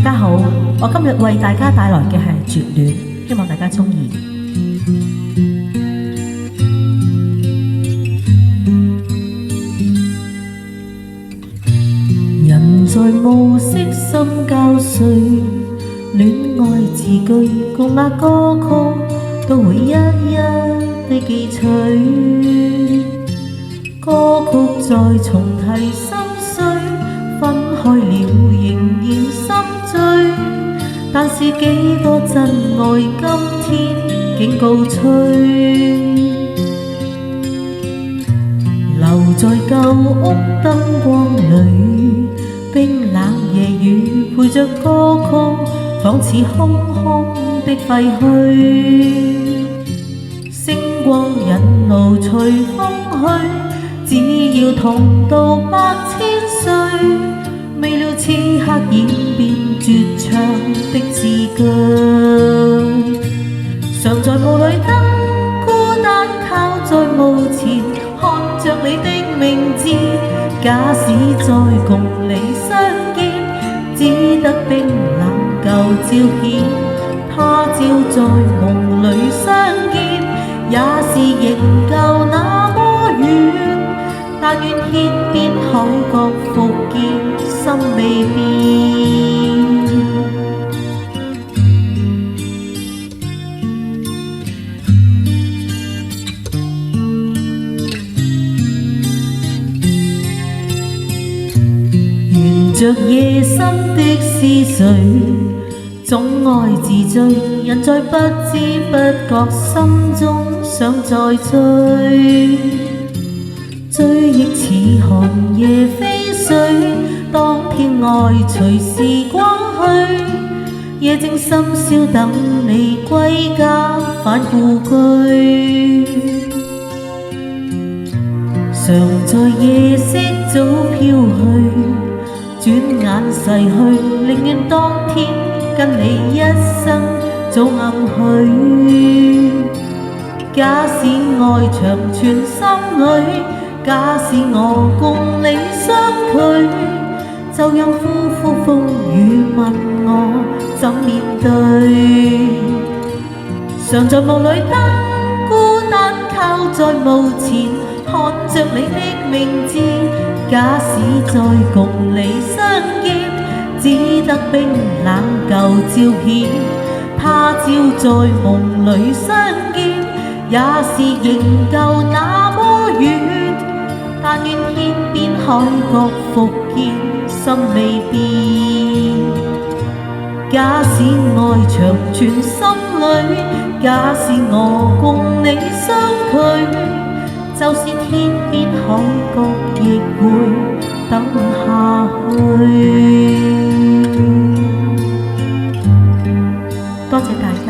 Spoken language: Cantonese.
大家好，我今日為大家帶來嘅係絕戀，希望大家鍾意。人在暮色深交碎，戀愛字句共那歌曲都會一一的記取。歌曲再重提心碎，分開了仍然心醉，但是幾多真愛今天竟告吹。留在舊屋燈光裏，冰冷夜雨陪着歌曲，仿似空空的廢墟。星光引路隨風去，只要同渡百千歲，未料此刻演變絕唱的字句。常在霧裏等，孤單靠在墓前，看着你的名字。假使再共你相見，只得冰冷舊照片。他朝在夢裏相見，也是仍舊那麼遠。但願天邊海角復見，心未變。沿着夜深的思緒，總愛自醉，人在不知不覺心中想再追。追憶似寒夜飛水，當天愛隨時光去，夜靜深宵等你歸家返故居。常在夜色早飄去，轉眼逝去，寧願當天跟你一生早暗許。假使愛長存心裏，假使我共你相距，就讓呼呼風雨問我怎面對。常在夢裏等，孤單靠在墓前，看着你的名字。假使再共你相見，只得冰冷舊照片。他朝在夢裏相見，也是仍舊那麼遠。但願天邊海角復見，心未變。假使愛長存心裏，假使我共你相距，就是天邊海角亦會等下去。多謝大家。